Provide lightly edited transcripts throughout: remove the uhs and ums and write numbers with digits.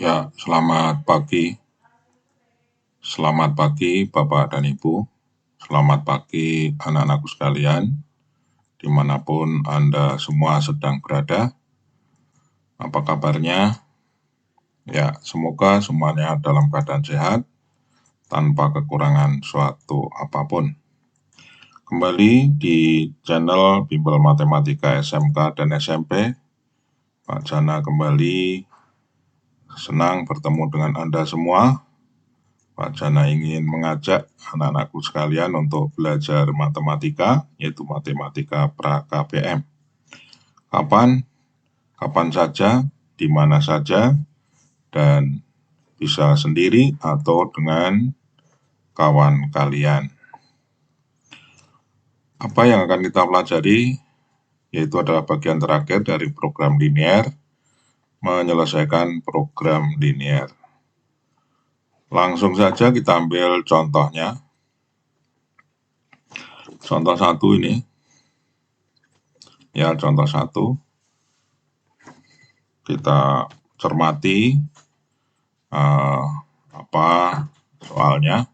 Ya, selamat pagi. Selamat pagi Bapak dan Ibu. Selamat pagi anak-anakku sekalian, dimanapun Anda semua sedang berada. Apa kabarnya? Ya, semoga semuanya dalam keadaan sehat, tanpa kekurangan suatu apapun. Kembali di channel Bimbel Matematika SMK dan SMP, Pak Jana kembali senang bertemu dengan Anda semua. Pak Jana ingin mengajak anak-anakku sekalian untuk belajar matematika, yaitu matematika pra-KPM. Kapan saja, di mana saja, dan bisa sendiri atau dengan kawan kalian. Apa yang akan kita pelajari, yaitu adalah bagian terakhir dari program linear, menyelesaikan program linear. Langsung saja kita ambil contohnya. Contoh 1 ini. Ya, contoh 1. Kita cermati apa soalnya.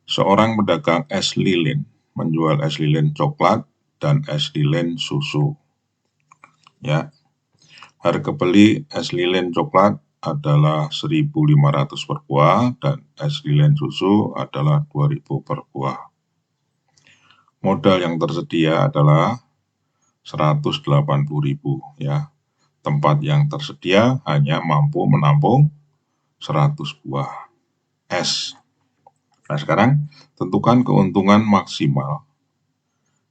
Seorang pedagang es lilin menjual es lilin coklat dan es lilin susu. Ya. Harga beli es lilin coklat adalah 1.500 per buah dan es lilin susu adalah 2.000 per buah. Modal yang tersedia adalah 180.000 ya. Tempat yang tersedia hanya mampu menampung 100 buah es. Nah, sekarang tentukan keuntungan maksimal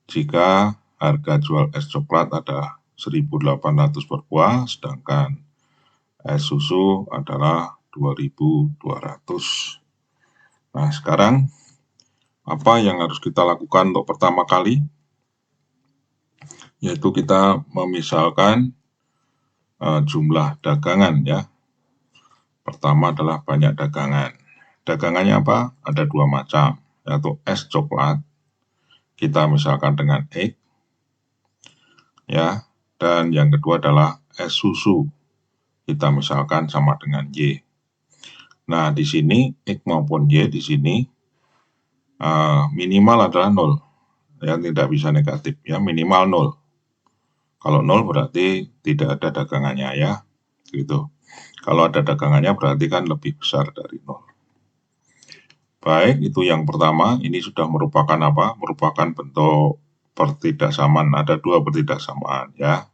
jika harga jual es coklat adalah 1.800 per buah, sedangkan es susu adalah 2.200. Nah, sekarang apa yang harus kita lakukan untuk pertama kali? Yaitu kita memisalkan jumlah dagangan ya. Pertama adalah banyak dagangan. Dagangannya apa? Ada 2 macam, yaitu es coklat. Kita misalkan dengan X, ya. Dan yang kedua adalah es susu. Kita misalkan sama dengan Y. Nah, di sini X maupun Y di sini minimal adalah 0. Ya, tidak bisa negatif ya, minimal 0. Kalau 0 berarti tidak ada dagangannya ya. Gitu. Kalau ada dagangannya berarti kan lebih besar dari 0. Baik, itu yang pertama. Ini sudah merupakan apa? Merupakan bentuk pertidaksamaan. Ada 2 pertidaksamaan ya.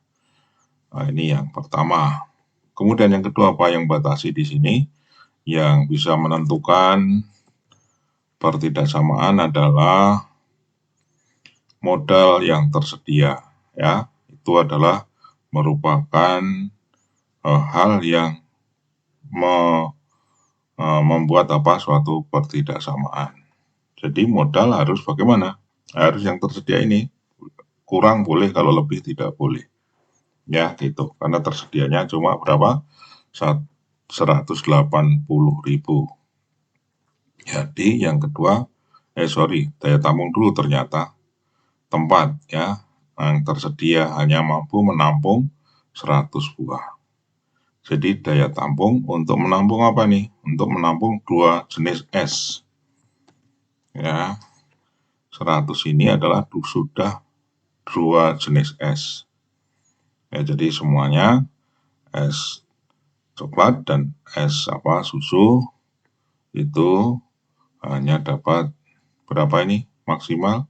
Nah, ini yang pertama. Kemudian yang kedua, apa yang batasi di sini? Yang bisa menentukan pertidaksamaan adalah modal yang tersedia ya. Itu adalah merupakan hal yang membuat suatu pertidaksamaan. Jadi modal harus bagaimana? Harus yang tersedia ini. Kurang boleh, kalau lebih tidak boleh. Ya, gitu. Karena tersedianya cuma berapa? 180.000. Jadi yang kedua, daya tampung dulu ternyata. Tempat ya, yang tersedia hanya mampu menampung 100 buah. Jadi daya tampung untuk menampung apa nih? Untuk menampung 2 jenis es. Ya, 100 ini adalah sudah 2 jenis es. Ya, jadi semuanya es coklat dan es susu itu hanya dapat berapa ini maksimal?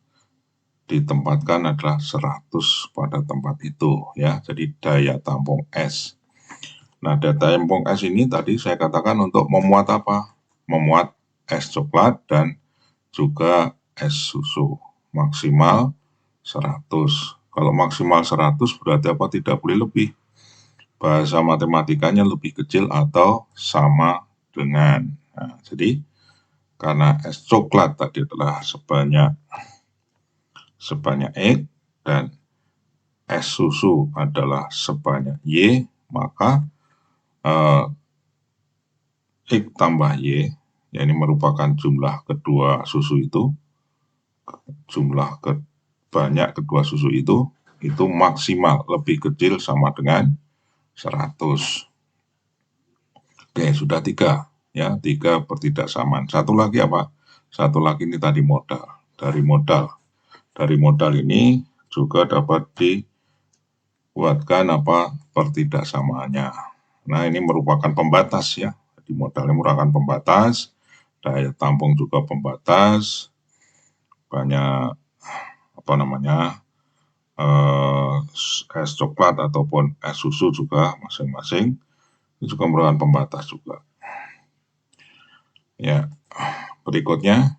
Ditempatkan adalah 100 pada tempat itu ya. Jadi daya tampung es. Nah, daya tampung es ini tadi saya katakan untuk memuat apa? Memuat es coklat dan juga es susu. Maksimal 100. Kalau maksimal 100 berarti apa? Tidak boleh lebih. Bahasa matematikanya lebih kecil atau sama dengan. Nah, jadi karena es coklat tadi adalah sebanyak X dan es susu adalah sebanyak Y, maka X tambah Y, ya ini merupakan jumlah kedua susu itu, banyak kedua susu itu maksimal lebih kecil sama dengan 100. Oke, sudah 3 ya, 3 pertidaksamaan. Satu lagi apa? Satu lagi ini tadi modal. Dari modal ini juga dapat dibuatkan apa? Pertidaksamaannya. Nah, ini merupakan pembatas ya. Jadi modalnya merupakan pembatas, daya tampung juga pembatas, banyak apa namanya? Es coklat ataupun es susu juga masing-masing itu juga merupakan pembatas juga. Ya, berikutnya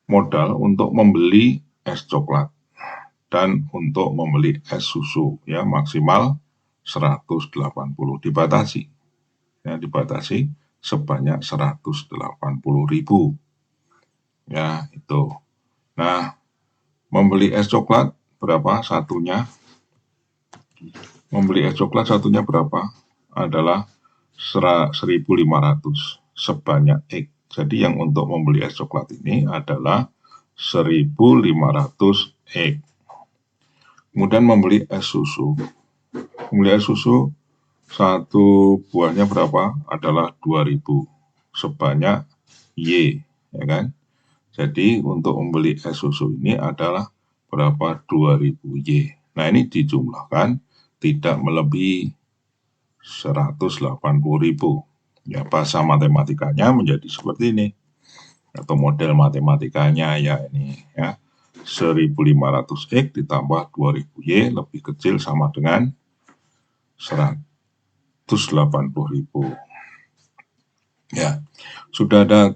modal untuk membeli es coklat dan untuk membeli es susu ya maksimal 180 dibatasi ya, dibatasi sebanyak 180.000 ya itu. Nah, membeli es coklat berapa satunya? Membeli es coklat satunya berapa? Adalah 1.500 sebanyak X. Jadi yang untuk membeli es coklat ini adalah 1.500 X. Kemudian membeli es susu. Membeli es susu satu buahnya berapa? Adalah 2.000 sebanyak Y, ya kan? Jadi untuk membeli es susu ini adalah berapa? 2.000 Y. Nah, ini dijumlahkan tidak melebihi 180.000. Ya, bahasa matematikanya menjadi seperti ini. Atau model matematikanya ya ini ya. 1.500 X ditambah 2.000 Y lebih kecil sama dengan 180.000. Ya, sudah ada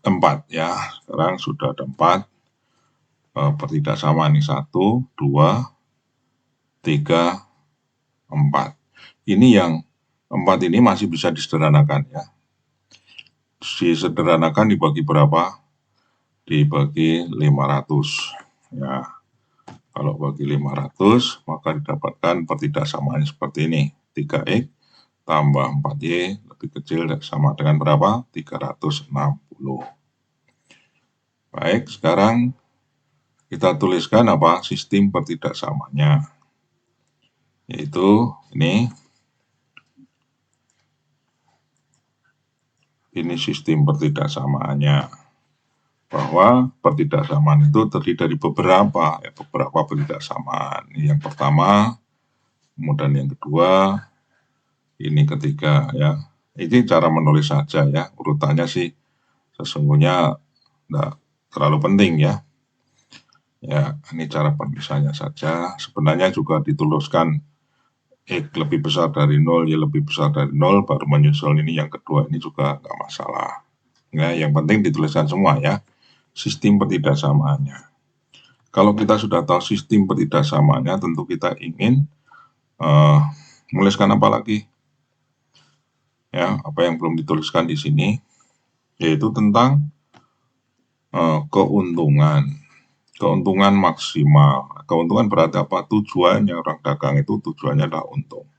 4 ya. Sekarang sudah ada 4 pertidaksamaan nih 1, 2, 3, 4. Ini yang 4 ini masih bisa disederhanakan ya. Disederhanakan dibagi berapa? Dibagi 500 ya. Kalau bagi 500 maka didapatkan pertidaksamaan seperti ini. 3X tambah 4Y lebih kecil sama dengan berapa? 360. Baik, sekarang kita tuliskan apa? Sistem pertidaksamaannya. Yaitu ini sistem pertidaksamaannya. Bahwa pertidaksamaan itu terdiri dari beberapa pertidaksamaan. Yang pertama, kemudian yang kedua, ini ketiga ya. Ini cara menulis saja ya. Urutannya sih sesungguhnya tidak terlalu penting ya. Ya, ini cara penulisannya saja. Sebenarnya juga dituliskan X lebih besar dari 0, Y lebih besar dari 0, baru menyusul ini yang kedua ini juga nggak masalah. Ya, yang penting dituliskan semua ya. Sistem pertidaksamaannya. Kalau kita sudah tahu sistem pertidaksamaannya, tentu kita ingin menuliskan apa lagi? Ya, apa yang belum dituliskan di sini, yaitu tentang keuntungan. Keuntungan maksimal. Keuntungan berarti apa? Tujuannya orang dagang itu tujuannya adalah untung.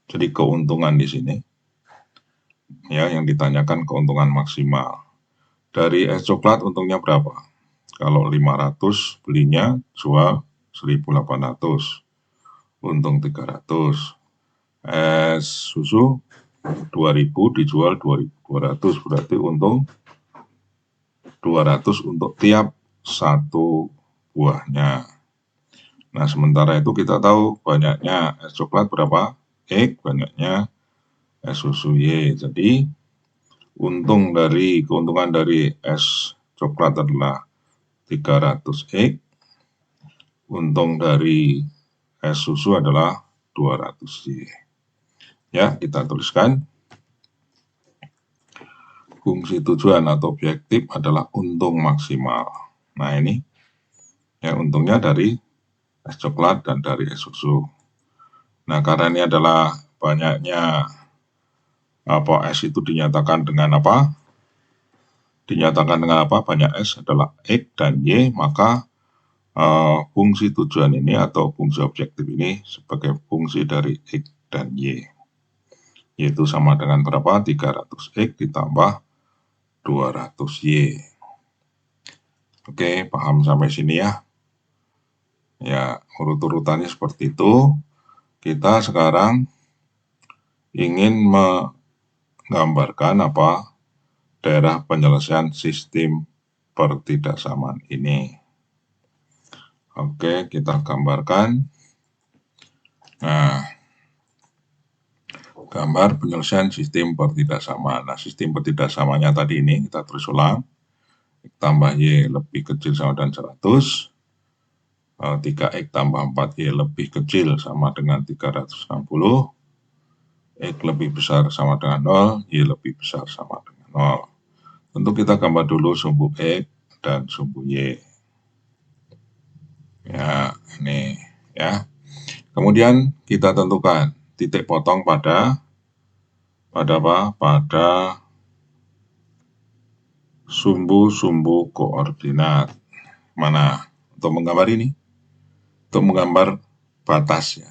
Jadi keuntungan di sini ya yang ditanyakan keuntungan maksimal. Dari es coklat untungnya berapa? Kalau 500 belinya jual 1.800. Untung 300. Es susu 2.000 dijual 2.200 berarti untung 200 untuk tiap satu buahnya. Nah, sementara itu kita tahu banyaknya es coklat berapa? X, banyaknya es susu Y. Jadi, keuntungan dari es coklat adalah 300 X. Untung dari es susu adalah 200 Y. Ya, kita tuliskan. Fungsi tujuan atau objektif adalah untung maksimal. Nah, ini ya untungnya dari es coklat dan dari es susu. Nah, karena ini adalah banyaknya es itu dinyatakan dengan apa? Dinyatakan dengan apa? Banyak es adalah X dan Y, maka fungsi tujuan ini atau fungsi objektif ini sebagai fungsi dari X dan Y. Yaitu sama dengan berapa? 300 X ditambah 200 Y. Oke, paham sampai sini ya? Ya, urut-urutannya seperti itu. Kita sekarang ingin menggambarkan apa daerah penyelesaian sistem pertidaksamaan ini. Oke, kita gambarkan. Nah, gambar penyelesaian sistem pertidaksamaan. Nah, sistem pertidaksamaannya tadi ini kita tulis ulang. X tambah Y lebih kecil sama dengan 100. 3X tambah 4Y lebih kecil sama dengan 360. X lebih besar sama dengan 0, Y lebih besar sama dengan 0. Tentu kita gambar dulu sumbu X dan sumbu Y. Ya, ini ya. Kemudian kita tentukan titik potong pada apa? Pada sumbu-sumbu koordinat. Mana? Untuk menggambar ini? Untuk menggambar batas ya.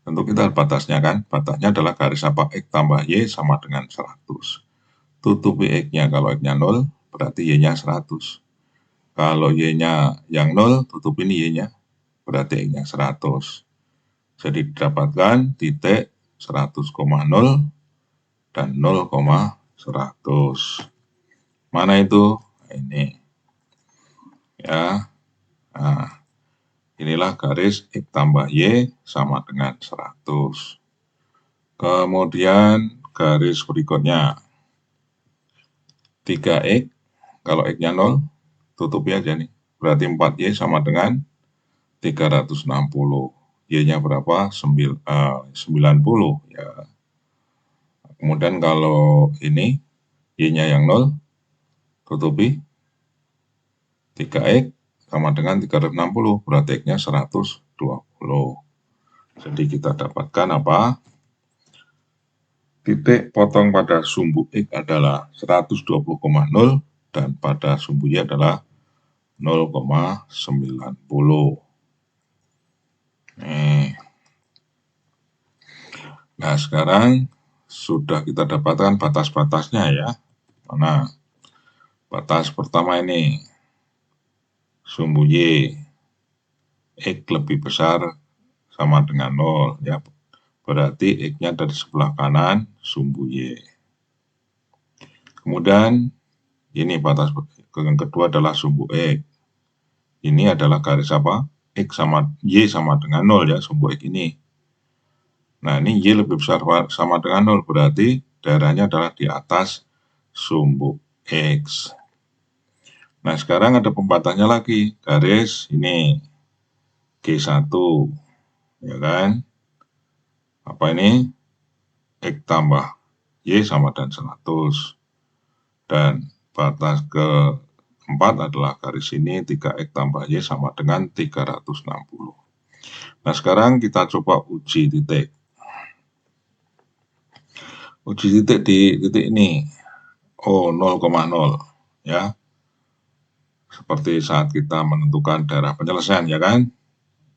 Tentu kita batasnya kan, batasnya adalah garis apa? X tambah Y sama dengan 100. Tutupi X-nya, kalau X-nya 0, berarti Y-nya 100. Kalau Y-nya yang 0, tutupin Y-nya, berarti X-nya 100. Jadi didapatkan titik 100,0 dan 0,100. Mana itu? Ini. Ya. Nah, inilah garis X tambah Y sama dengan 100. Kemudian garis berikutnya 3X, kalau X-nya 0, tutupi aja nih. Berarti 4Y sama dengan 360. Y-nya berapa? 90 ya. Kemudian kalau ini Y-nya yang 0, tutupi 3X sama dengan 360, berarti X-nya 120. Jadi kita dapatkan apa? Titik potong pada sumbu X adalah 120,0 dan pada sumbu Y adalah 0,90. Nah, sekarang sudah kita dapatkan batas-batasnya ya. Nah, batas pertama ini sumbu Y, X lebih besar sama dengan 0 ya. Berarti X-nya dari sebelah kanan sumbu Y. Kemudian ini batas yang kedua adalah sumbu X. Ini adalah garis apa? X sama Y sama dengan 0 ya, sumbu X ini. Nah, ini Y lebih besar sama dengan 0, berarti daerahnya adalah di atas sumbu X. Nah, sekarang ada pembatasnya lagi, garis ini G1, ya kan? Apa ini? X tambah Y sama dengan 100. Dan batas keempat adalah garis ini 3X tambah Y sama dengan 360. Nah, sekarang kita coba uji titik. Uji titik di titik ini. Oh, 0,0 ya. Seperti saat kita menentukan daerah penyelesaian ya kan.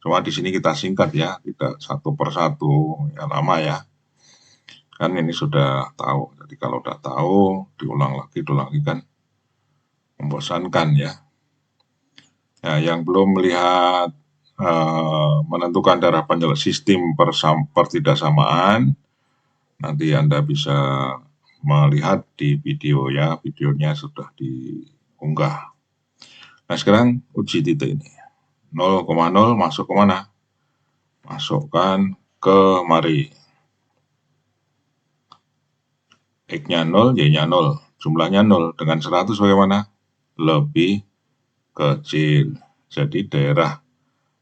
Cuma di sini kita singkat ya, tidak satu persatu, ya lama ya. Kan ini sudah tahu. Jadi kalau udah tahu, diulang lagi kan membosankan ya. Nah, yang belum melihat menentukan daerah sistem pertidaksamaan, nanti Anda bisa melihat di video ya, videonya sudah diunggah. Nah, sekarang uji titik ini. 0,0 masuk ke mana? Masukkan ke mari. X-nya 0, Y-nya 0. Jumlahnya 0. Dengan 100 bagaimana? Lebih kecil. Jadi daerah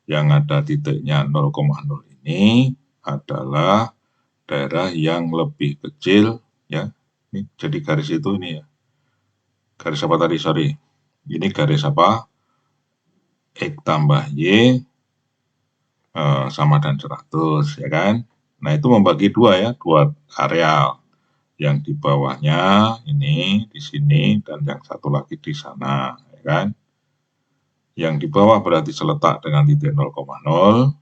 yang ada titiknya 0,0 ini adalah daerah yang lebih kecil ya. Ini jadi garis itu ini ya. Garis apa tadi? Sorry. Ini garis apa? X tambah Y sama dengan 100 ya kan. Nah, itu membagi dua ya, dua areal. Yang di bawahnya ini di sini dan yang satu lagi di sana ya kan. Yang di bawah berarti seletak dengan titik 0,0.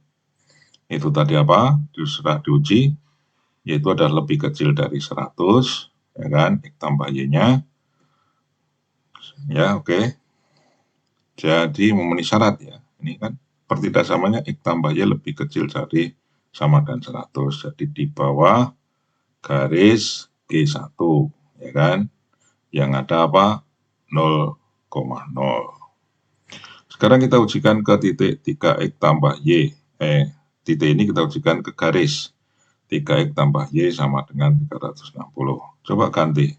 Itu tadi apa? Sudah diuji, yaitu adalah lebih kecil dari 100 ya kan, X tambah Y-nya. Ya, oke. Jadi memenuhi syarat ya. Ini kan pertidaksamannya X tambah Y lebih kecil dari sama dan 100. Jadi di bawah garis G1, ya kan? Yang ada apa? 0,0. Sekarang kita ujikan ke titik 3X tambah Y. Titik ini kita ujikan ke garis. 3X tambah Y sama dengan 360. Coba ganti.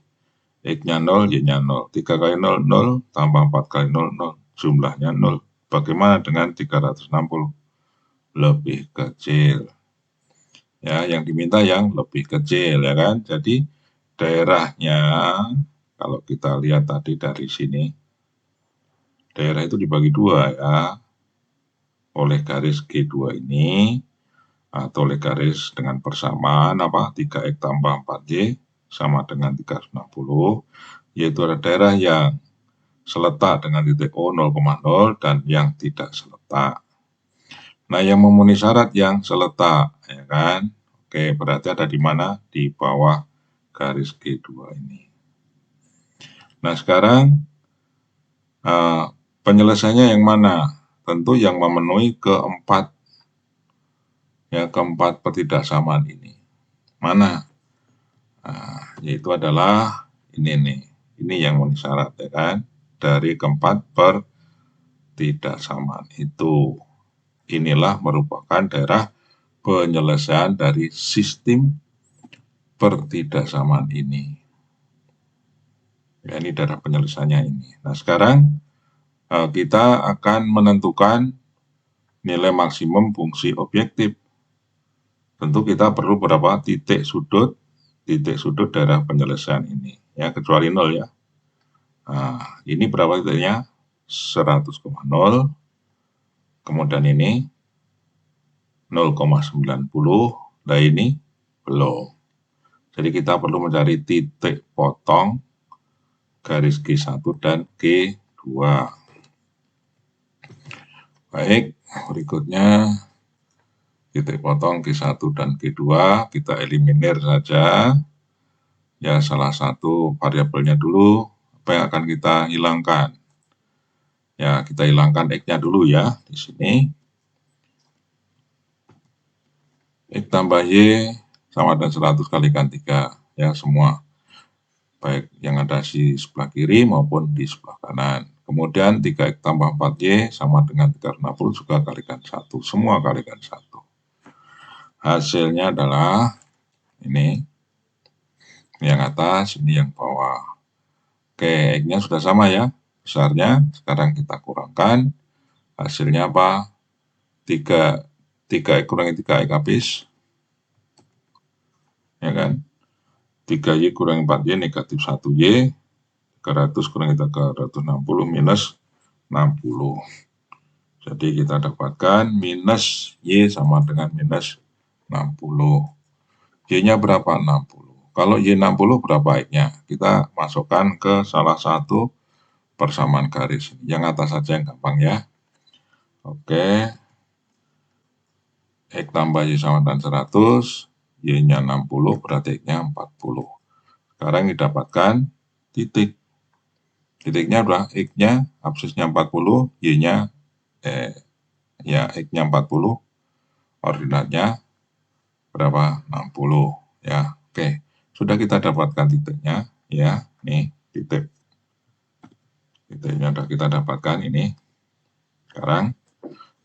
X-nya 0, Y-nya 0. 3 kali 0, 0. Tambah 4 kali 0, 0. Jumlahnya 0. Bagaimana dengan 360? Lebih kecil. Ya, yang diminta yang lebih kecil, ya kan? Jadi, daerahnya, kalau kita lihat tadi dari sini, daerah itu dibagi dua, ya. Oleh garis G2 ini, atau oleh garis dengan persamaan, 3X tambah 4Y, sama dengan 360, yaitu ada daerah yang seletak dengan titik O 0,0 dan yang tidak seletak. Nah, yang memenuhi syarat yang seletak, ya kan? Oke, berarti ada di mana? Di bawah garis G2 ini. Nah, sekarang penyelesaiannya yang mana? Tentu yang memenuhi keempat pertidaksamaan ini. Mana? Yaitu adalah ini nih. Ini yang memenuhi syarat, ya kan? Dari keempat pertidaksamaan itu. Inilah merupakan daerah penyelesaian dari sistem pertidaksamaan ini. Ya, ini daerah penyelesaiannya ini. Nah, sekarang kita akan menentukan nilai maksimum fungsi objektif. Tentu kita perlu berapa titik sudut daerah penyelesaian ini. Ya, kecuali 0 ya. Nah, ini berapa titiknya? 100,0. Kemudian ini 0,90. Nah, ini belum. Jadi kita perlu mencari titik potong garis G1 dan G2. Baik, berikutnya titik potong G1 dan G2 kita eliminir saja. Ya, salah satu variabelnya dulu, apa yang akan kita hilangkan. Ya, kita hilangkan X-nya dulu ya, di sini. X tambah Y sama dengan 100 kalikan 3, ya semua. Baik yang ada di sebelah kiri maupun di sebelah kanan. Kemudian 3X tambah 4Y sama dengan 360 juga kalikan 1. Semua kalikan 1. Hasilnya adalah ini. Yang atas, ini yang bawah. Oke, X-nya sudah sama ya. Besarnya, sekarang kita kurangkan. Hasilnya apa? 3X kurangi 3X habis. Ya kan? 3Y kurangi 4Y negatif 1Y. 300 kurangi 360 minus 60. Jadi kita dapatkan minus Y sama dengan minus 60. Y-nya berapa? 60. Kalau Y 60 berapa X-nya? Kita masukkan ke salah satu persamaan garis. Yang atas saja yang gampang ya. Oke. X tambah Y sama dengan 100. Y-nya 60 berarti X-nya 40. Sekarang didapatkan titik. Titiknya adalah X-nya, absisnya 40, Y-nya X-nya 40, ordinatnya berapa? 60 ya. Oke, sudah kita dapatkan titiknya ya. Nih titik. Titiknya sudah kita dapatkan ini. Sekarang.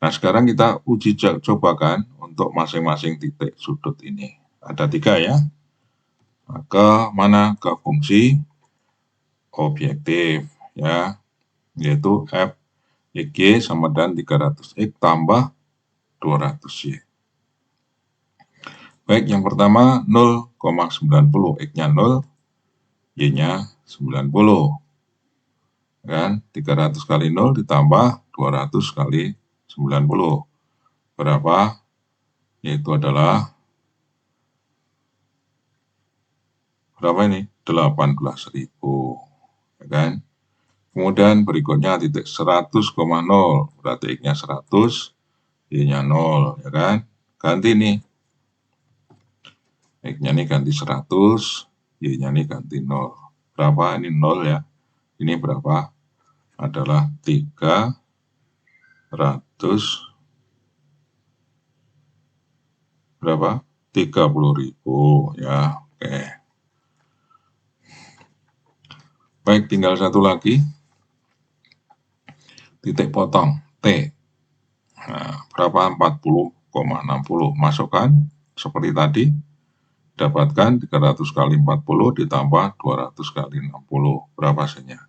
Nah, sekarang kita uji cobakan untuk masing-masing titik sudut ini. Ada 3 ya. Ke mana? Ke fungsi objektif ya, yaitu F X sama dengan 300X tambah 200Y. Baik, yang pertama 0,90, X-nya 0, Y-nya 90. Kan? 300 kali 0 ditambah 200 kali 90. Berapa? Yaitu adalah berapa ini? 18.000. Ya kan? Kemudian berikutnya titik 100,0, berarti X-nya 100, Y-nya 0, ya kan? Ganti nih. X-nya nih ganti 100, Y-nya nih ganti 0. Berapa? Ini 0 ya. Ini berapa? Adalah 300 berapa? 30.000 ya. Oke. Baik, tinggal satu lagi. Titik potong T. Nah, berapa? 40,60. Masukkan seperti tadi. Dapatkan 300 kali 40 ditambah 200 kali 60. Berapa hasilnya?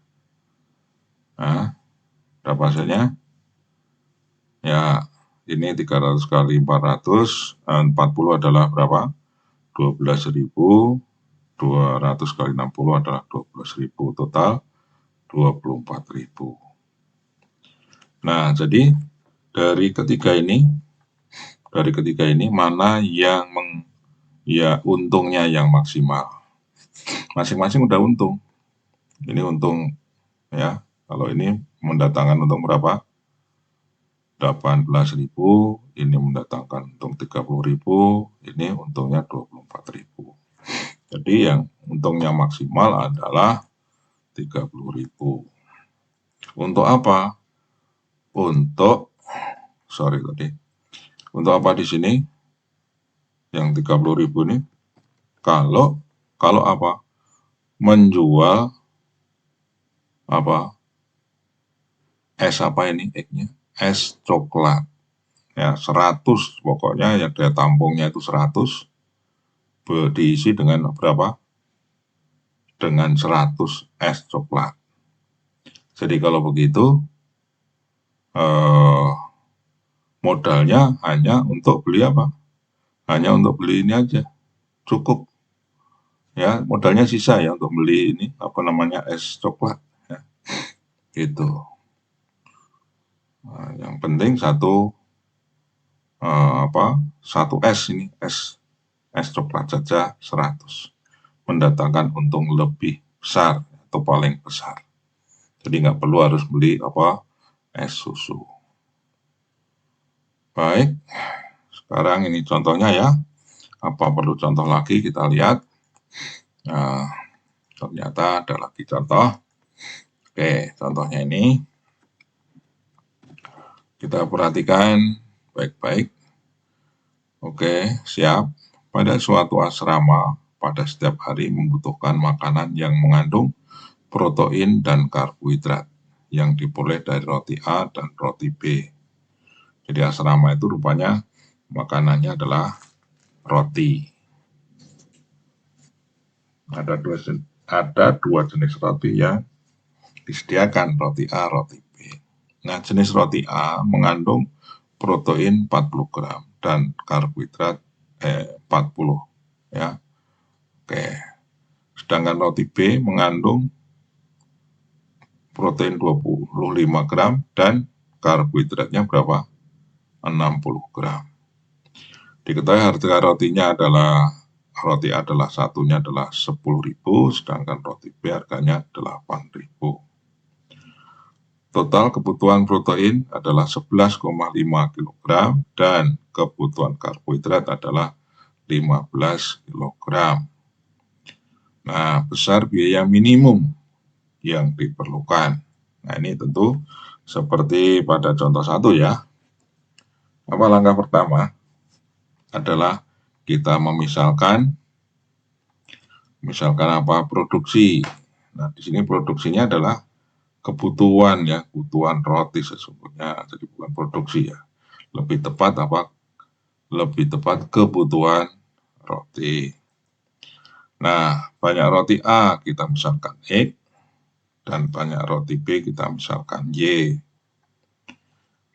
Nah, berapa hasilnya? Ya, ini 300 kali 400, 40 adalah berapa? 12.000, 200 kali 60 adalah 12.000, total 24.000. Nah, jadi dari ketiga ini mana yang untungnya yang maksimal? Masing-masing udah untung. Ini untung ya. Kalau ini mendatangkan untung berapa? 18.000, ini mendatangkan untung 30.000, ini untungnya 24.000. Jadi yang untungnya maksimal adalah 30.000. Untuk apa? Untuk apa di sini? Yang 30.000 ini kalau apa? Menjual apa? Es apa ini? Es coklat. Ya, 100 pokoknya yang daya tampungnya itu 100 diisi dengan berapa? Dengan 100 es coklat. Jadi kalau begitu modalnya hanya untuk beli apa? Hanya untuk beli ini aja. Cukup. Ya, modalnya sisa ya untuk beli ini apa namanya es coklat ya. Gitu. Nah, yang penting satu es coklat saja 100 mendatangkan untung lebih besar atau paling besar. Jadi nggak perlu harus beli es susu. Baik, sekarang ini contohnya ya. Apa perlu contoh lagi kita lihat? Nah, ternyata ada lagi contoh. Oke, contohnya ini kita perhatikan baik-baik. Oke, siap. Pada suatu asrama, pada setiap hari membutuhkan makanan yang mengandung protein dan karbohidrat yang diperoleh dari roti A dan roti B. Jadi asrama itu rupanya makanannya adalah roti. Ada dua jenis roti yang disediakan, roti A, roti B. Nah, jenis roti A mengandung protein 40 gram dan karbohidrat 40 ya. Oke. Sedangkan roti B mengandung protein 25 gram dan karbohidratnya berapa? 60 gram. Diketahui harga rotinya adalah roti A adalah satunya adalah 10.000, sedangkan roti B harganya 8.000. Total kebutuhan protein adalah 11,5 kg dan kebutuhan karbohidrat adalah 15 kg. Nah, besar biaya minimum yang diperlukan. Nah, ini tentu seperti pada contoh 1 ya. Apa langkah pertama? Adalah kita misalkan apa? Produksi. Nah, di sini produksinya adalah kebutuhan ya, kebutuhan roti sesungguhnya, jadi bukan produksi ya. Lebih tepat apa? Lebih tepat kebutuhan roti. Nah, banyak roti A kita misalkan X dan banyak roti B kita misalkan Y.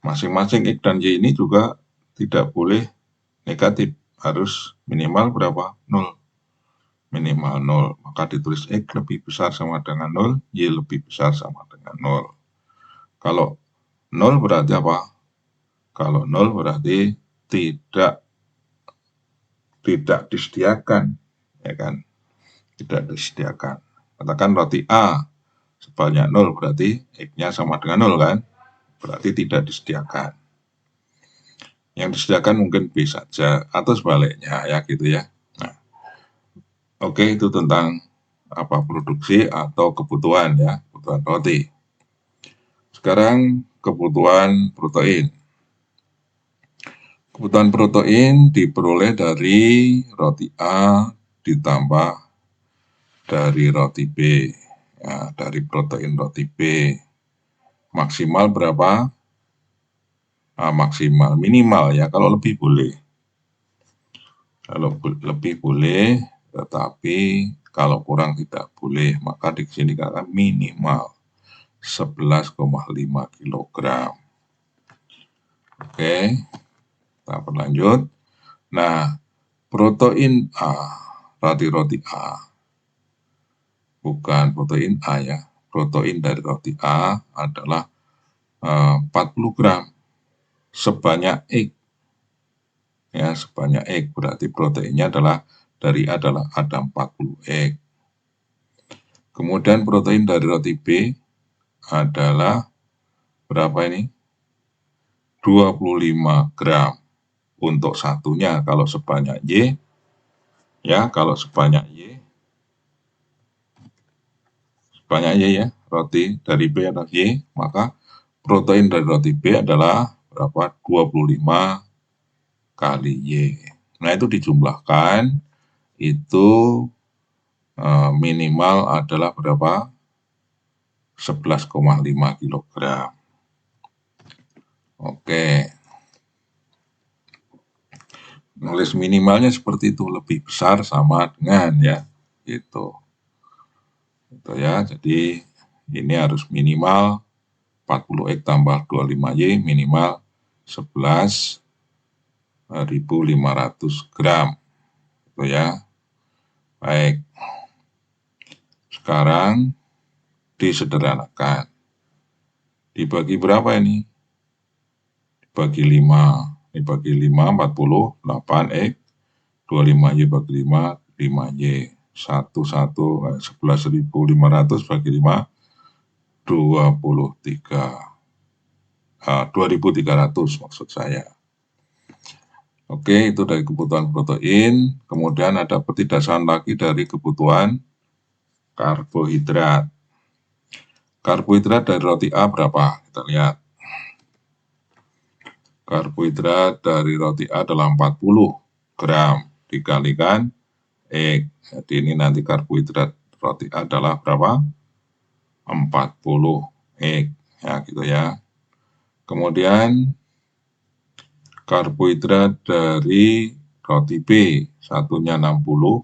Masing-masing X dan Y ini juga tidak boleh negatif, harus minimal berapa? 0. Minimal 0. Maka ditulis X lebih besar sama dengan 0, Y lebih besar sama dengan 0. Kalau 0 berarti apa? Kalau 0 berarti tidak disediakan, ya kan? Tidak disediakan. Katakan roti A sebanyak 0 berarti X-nya sama dengan 0 kan? Berarti tidak disediakan. Yang disediakan mungkin B saja atau sebaliknya ya gitu ya. Nah, oke, itu tentang apa produksi atau kebutuhan ya, kebutuhan roti. Sekarang kebutuhan protein. Kebutuhan protein diperoleh dari roti A ditambah dari roti B. Ya, dari protein roti B. Maksimal berapa? Maksimal, minimal ya, kalau lebih boleh. Kalau lebih boleh, tetapi kalau kurang tidak boleh. Maka di sini katakan minimal 11,5 kg. Oke, kita berlanjut. Nah, protein A, roti A, bukan protein A ya. Protein dari roti A adalah 40 gram sebanyak egg. Ya, sebanyak egg berarti proteinnya adalah dari A adalah ada 40 egg. Kemudian protein dari roti B adalah berapa ini? 25 gram untuk satunya. Kalau sebanyak Y, ya kalau sebanyak Y ya, roti dari B adalah Y, maka protein dari roti B adalah berapa? 25 kali Y. Nah, itu dijumlahkan, itu minimal adalah berapa? 11,5 kg. Oke. Nulis minimalnya seperti itu, lebih besar sama dengan ya. Gitu. Itu ya. Jadi ini harus minimal 40 X tambah 25Y minimal 11.500 gram. Itu ya. Baik. Sekarang disederhanakan. Dibagi berapa ini? Dibagi 5. Dibagi 5, 48 X. 25Y bagi 5, 5Y. 11.500 bagi 5, 2.300 maksud saya. Oke, itu dari kebutuhan protein. Kemudian ada petidasan lagi dari kebutuhan karbohidrat. Karbohidrat dari roti A berapa? Kita lihat. Karbohidrat dari roti A adalah 40 gram dikalikan X. Jadi ini nanti karbohidrat roti A adalah berapa? 40 X. Ya, gitu ya. Kemudian karbohidrat dari roti B, satunya 60.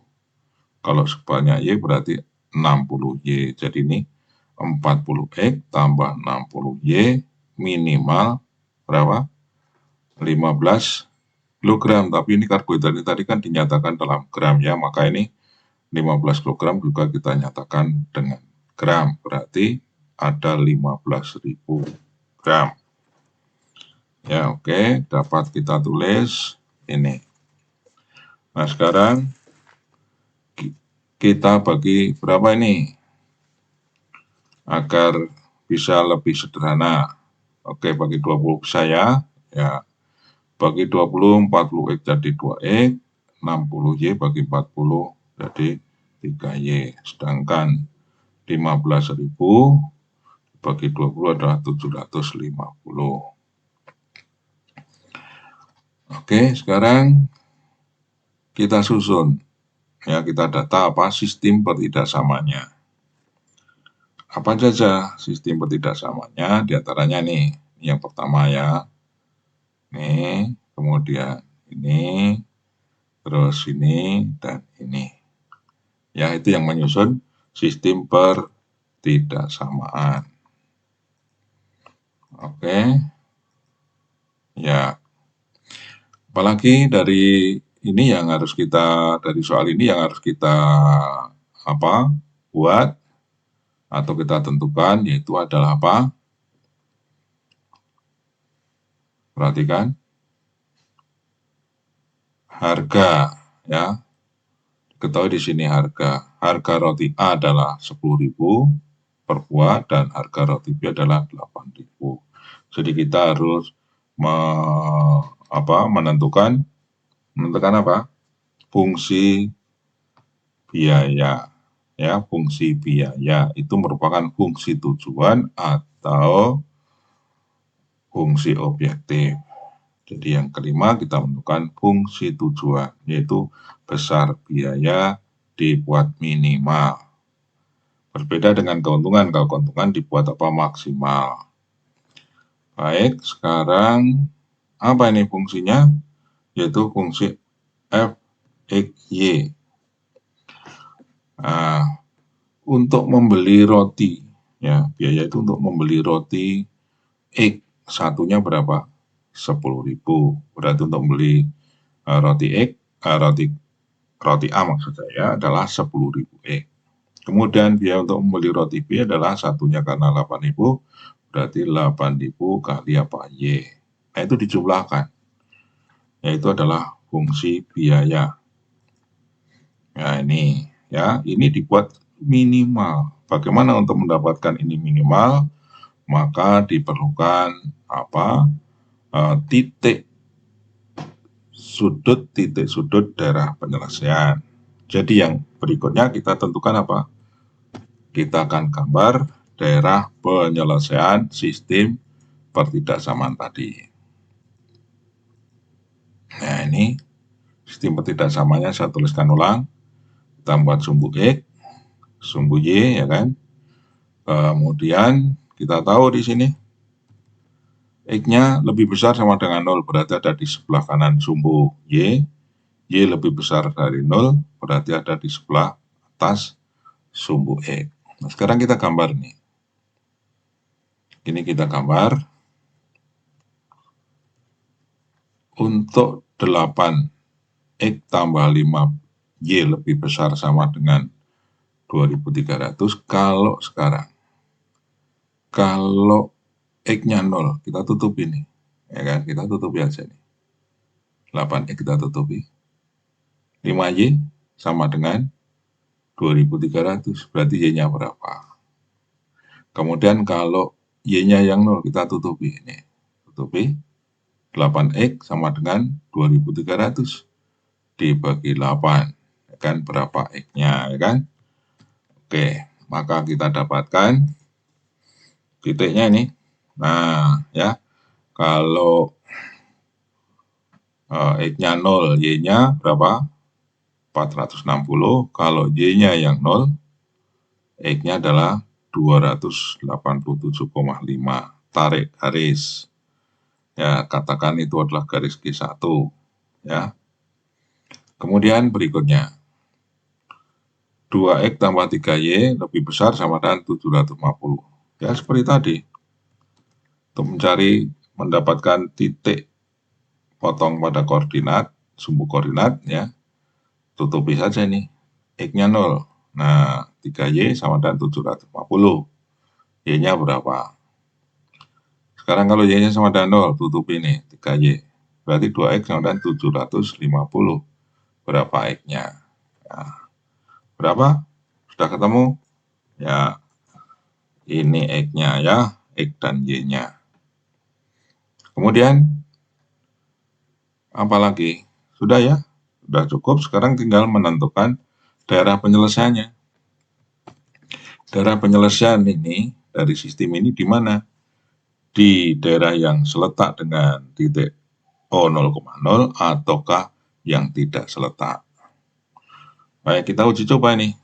Kalau sebanyak Y berarti 60Y. Jadi ini 40 X tambah 60Y minimal berapa? 15 kg. Tapi ini karbohidrat ini tadi kan dinyatakan dalam gram ya. Maka ini 15 kg juga kita nyatakan dengan gram. Berarti ada 15.000 gram. Ya, oke, dapat kita tulis ini. Nah, sekarang kita bagi berapa ini? Agar bisa lebih sederhana. Oke, bagi 20 saya, ya. Bagi 20, 40 X jadi 2X, 60Y bagi 40 jadi 3Y. Sedangkan 15.000 bagi 20 adalah 750. Oke, sekarang kita susun. Ya, kita data apa? Sistem pertidaksamanya. Apa saja sistem pertidaksamanya? Di antaranya nih, yang pertama ya. Nih, kemudian ini, terus ini, dan ini. Ya, itu yang menyusun sistem pertidaksamaan. Oke. Ya. Apalagi dari ini yang harus kita, dari soal ini yang harus kita buat atau kita tentukan, yaitu adalah apa? Perhatikan. Harga, ya. Ketahui di sini harga. Harga roti A adalah 10.000 per buah dan harga roti B adalah 8.000. Jadi kita harus menentukan apa? Fungsi biaya. Ya, fungsi biaya itu merupakan fungsi tujuan atau fungsi objektif. Jadi yang kelima kita menentukan fungsi tujuan, yaitu besar biaya dibuat minimal. Berbeda dengan keuntungan, kalau keuntungan dibuat maksimal. Baik, sekarang apa ini fungsinya? Yaitu fungsi f x y. Nah, untuk membeli roti, ya biaya itu untuk membeli roti X, satunya berapa? 10.000. Berarti untuk membeli roti X, roti A maksud saya adalah 10.000 X. Kemudian biaya untuk membeli roti B adalah satunya karena 8.000, berarti 8.000 kali apa? Y. Nah, itu dijumlahkan. Yaitu adalah fungsi biaya. Nah, ini ya, ini dibuat minimal. Bagaimana untuk mendapatkan ini minimal? Maka diperlukan apa? Titik sudut daerah penyelesaian. Jadi yang berikutnya kita tentukan apa? Kita akan gambar daerah penyelesaian sistem pertidaksamaan tadi. Nah, ini sistem pertidaksamanya saya tuliskan ulang. Kita buat sumbu X, sumbu Y, ya kan? Kemudian kita tahu di sini X-nya lebih besar sama dengan 0, berarti ada di sebelah kanan sumbu Y. Y lebih besar dari 0, berarti ada di sebelah atas sumbu X. Nah, sekarang kita gambar nih. Ini kita gambar. Untuk 8X tambah 5Y lebih besar sama dengan 2.300 kalau sekarang. Kalau X-nya 0, kita tutup ini. Ya kan, kita tutupi aja nih. 8X kita tutupi. 5Y sama dengan 2.300, berarti Y-nya berapa? Kemudian kalau Y-nya yang 0, kita tutupi ini. Tutupi. 8X sama dengan 2.300 dibagi 8. Ya kan, berapa X-nya, ya kan? Oke, maka kita dapatkan titiknya ini. Nah, ya, kalau X-nya 0, Y-nya berapa? 460. Kalau Y-nya yang 0, X-nya adalah 287,5. Tarik garis. Ya, katakan itu adalah garis G1. Ya. Kemudian berikutnya. 2X tambah 3Y lebih besar sama dengan 750. Ya, seperti tadi. Untuk mendapatkan titik potong pada koordinat, sumbu koordinat, ya, tutupi saja nih. X-nya 0. Nah, 3Y sama dengan 750. Y-nya berapa? Sekarang kalau Y-nya sama dengan 0, tutupi nih, 3Y. Berarti 2X sama dengan 750. Berapa X-nya? Nah, berapa? Sudah ketemu? Ya, ini X-nya ya, X dan Y-nya. Kemudian, apa lagi? Sudah ya? Sudah cukup, sekarang tinggal menentukan daerah penyelesaiannya. Daerah penyelesaian ini, dari sistem ini di mana? Di daerah yang seletak dengan titik O0,0 ataukah yang tidak seletak. Baik, kita uji coba nih.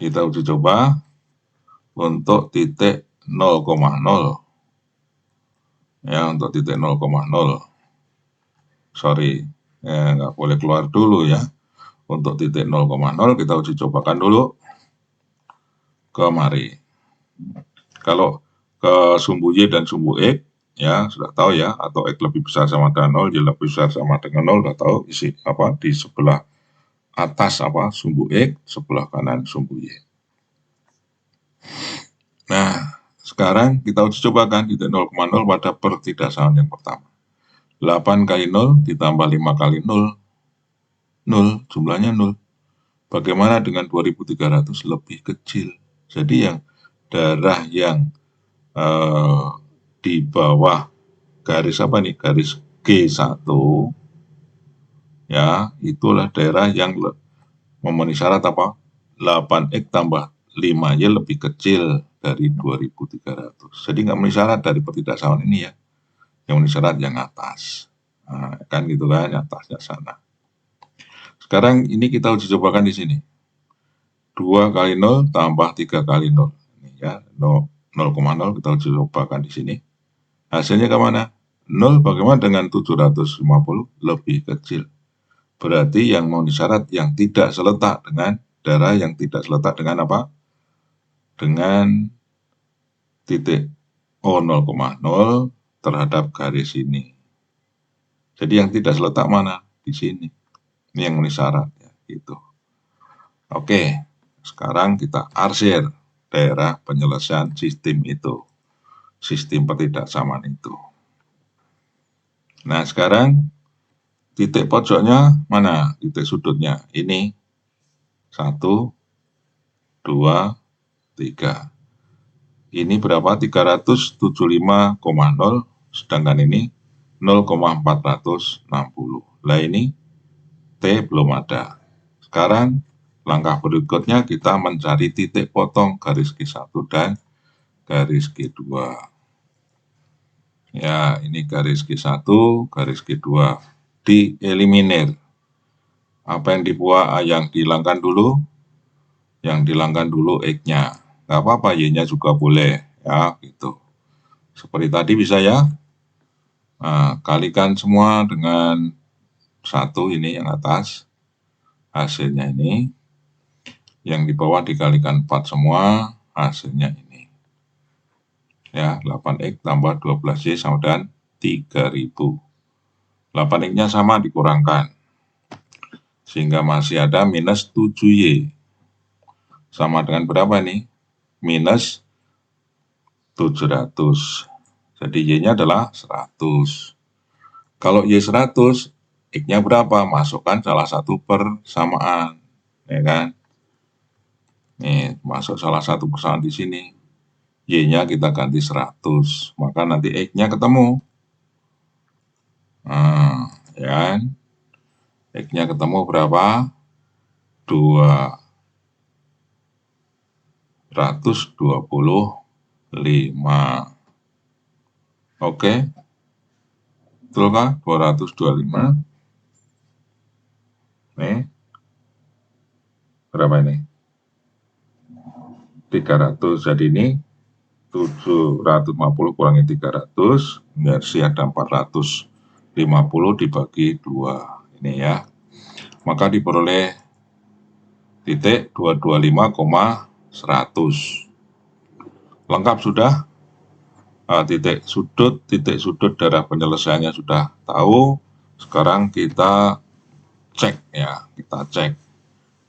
Kita uji coba untuk titik 0,0. Ya, untuk titik 0,0. Sorry, nggak boleh keluar dulu ya. Untuk titik 0,0 kita uji cobakan dulu. Kemari. Kalau ke sumbu Y dan sumbu X, ya sudah tahu ya, atau X lebih besar sama dengan 0, Y lebih besar sama dengan 0, sudah tahu isi apa di sebelah atas apa sumbu X, sebelah kanan sumbu Y. Nah, sekarang kita uji cobakan titik 0,0 pada pertidaksamaan yang pertama. 8 kali 0 ditambah 5 kali 0, 0, jumlahnya 0. Bagaimana dengan 2.300 lebih kecil? Jadi yang daerah yang di bawah garis apa nih? Garis G1, ya, itulah daerah yang memenuhi syarat apa? 8X tambah 5Y lebih kecil dari 2.300. Jadi nggak memenuhi syarat dari pertidaksamaan ini ya. yang memenuhi syarat yang atas. Nah, kan gitu kan, atasnya sana. Sekarang ini kita uji cobakan di sini. 2 kali 0 tambah 3 kali 0. Ini ya, 0,0 kita uji cobakan di sini. Hasilnya kemana? 0 bagaimana dengan 750? Lebih kecil. Berarti yang memenuhi syarat yang tidak seletak dengan darah yang tidak seletak dengan apa? Dengan titik O 0,0 terhadap garis ini. Jadi yang tidak seletak mana? Di sini. Ini yang memenuhi syarat. Ya, gitu. Oke, sekarang kita arsir daerah penyelesaian sistem itu. Sistem ketidaksamaan itu. Nah, sekarang titik pojoknya mana? Titik sudutnya. Ini 1, 2, 3. Ini berapa? 375,0, sedangkan ini 0,460. Lah ini T belum ada. Sekarang langkah berikutnya kita mencari titik potong garis Q1 dan garis Q2. Ya, ini garis Q1, garis Q2. Dieliminir. Apa yang dibuat, yang dihilangkan dulu? Yang dihilangkan dulu X-nya. Nggak apa-apa, Y-nya juga boleh. Ya, gitu. Seperti tadi bisa ya. Nah, kalikan semua dengan 1 ini yang atas. Hasilnya ini. Yang di bawah dikalikan 4 semua. Hasilnya ini. Ya, 8X tambah 12Y sama dengan 3000. 8X-nya sama dikurangkan. Sehingga masih ada minus 7Y. Sama dengan berapa nih? Minus 700. Jadi Y-nya adalah 100. Kalau Y 100, X-nya berapa? Masukkan salah satu persamaan. Ya kan? Nih, masuk salah satu persamaan di sini. Y-nya kita ganti 100. Maka nanti X-nya ketemu. Nah, ya kan? X-nya ketemu berapa? 225. Oke. Betul kah? 225. Nih. Berapa ini? 300. Jadi ini 750 kurangi 300. Versi ada 450 dibagi 2. Ini ya. Maka diperoleh titik 225,100. Lengkap sudah? Titik sudut darah penyelesaiannya sudah tahu. Sekarang kita cek ya, kita cek.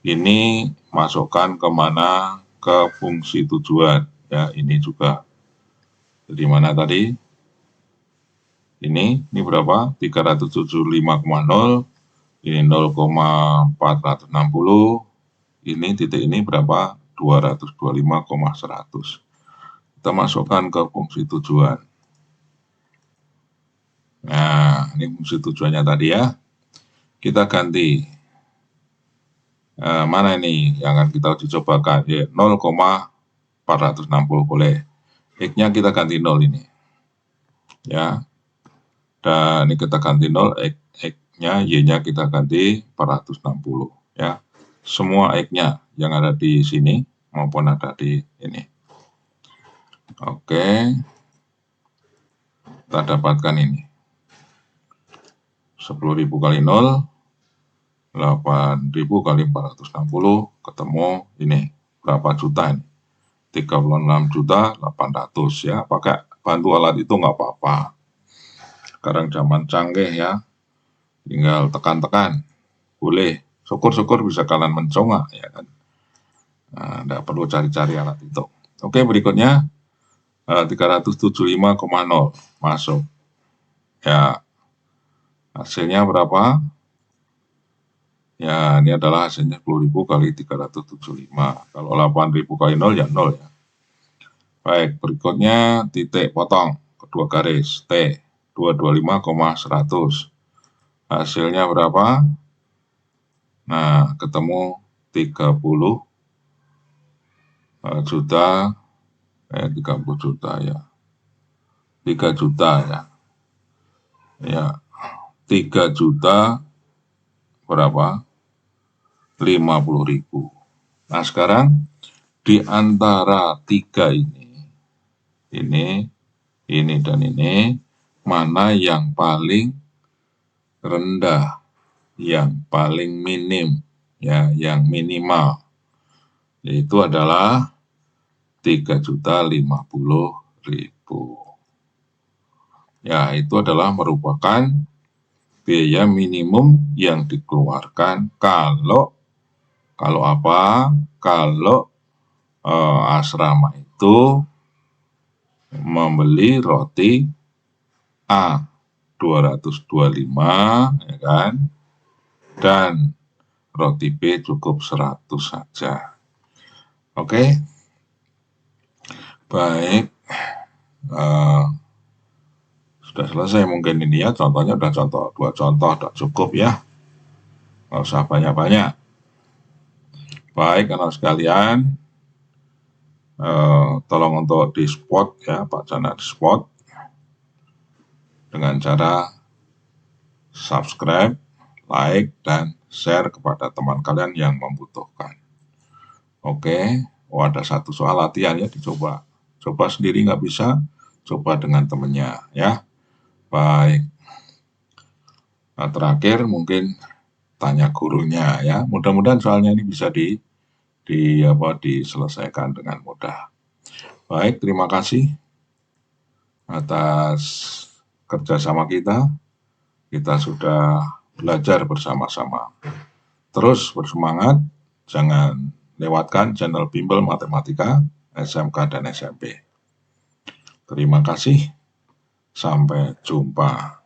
Ini masukkan kemana? Ke fungsi tujuan. Ya, ini juga. Jadi mana tadi? Ini berapa? 375,0. Ini 0,460. Ini titik ini berapa? 225,100. Kita masukkan ke fungsi tujuan. Nah, ini fungsi tujuannya tadi ya. Kita ganti. Mana ini yang akan kita uji cobakan? Ya, 0,460 boleh. X-nya kita ganti 0 ini. Ya. Dan ini kita ganti 0, X-nya, Y-nya kita ganti 460. Ya. Semua X-nya yang ada di sini maupun ada di ini. Oke. Kita dapatkan ini. 10.000 kali 0, 8.000 kali 460, ketemu ini. Berapa juta ini? 36.800 ya. Pakai bantu alat itu nggak apa-apa. Sekarang zaman canggih ya. Tinggal tekan-tekan. Boleh. Syukur-syukur bisa kalian mencongak ya kan. Nah, nggak perlu cari-cari alat itu. Oke, berikutnya 375,0 masuk. Ya, hasilnya berapa? Ya, ini adalah hasilnya 10.000 kali 375. Kalau 8.000 kali 0 ya 0 ya. Baik, berikutnya titik potong. Kedua garis T. 225,100. Hasilnya berapa? Nah, ketemu 30 juta. 30 juta ya. 3 juta ya. Ya, 3 juta berapa? 50.000. Nah, sekarang di antara 3 ini dan ini, mana yang paling rendah, yang paling minim, ya, yang minimal, yaitu adalah 3.050.000. Ya, itu adalah merupakan biaya minimum yang dikeluarkan kalau apa? Kalau asrama itu membeli roti A 225, ya kan? Dan roti B cukup 100 saja. Oke, baik. Sudah selesai mungkin ini ya, contohnya udah contoh, 2 contoh udah cukup ya. Nggak usah banyak-banyak. Baik, anak sekalian, tolong untuk di spot ya, Pak Chandra, di spot dengan cara subscribe, like, dan share kepada teman kalian yang membutuhkan. Oke, ada satu soal latihan ya, dicoba. Coba sendiri nggak bisa, coba dengan temennya ya. Baik. Nah, terakhir mungkin tanya gurunya ya. Mudah-mudahan soalnya ini bisa diselesaikan dengan mudah. Baik, terima kasih atas kerjasama kita. Kita sudah belajar bersama-sama. Terus bersemangat, jangan lewatkan channel Bimbel Matematika, SMK dan SMP. Terima kasih, sampai jumpa.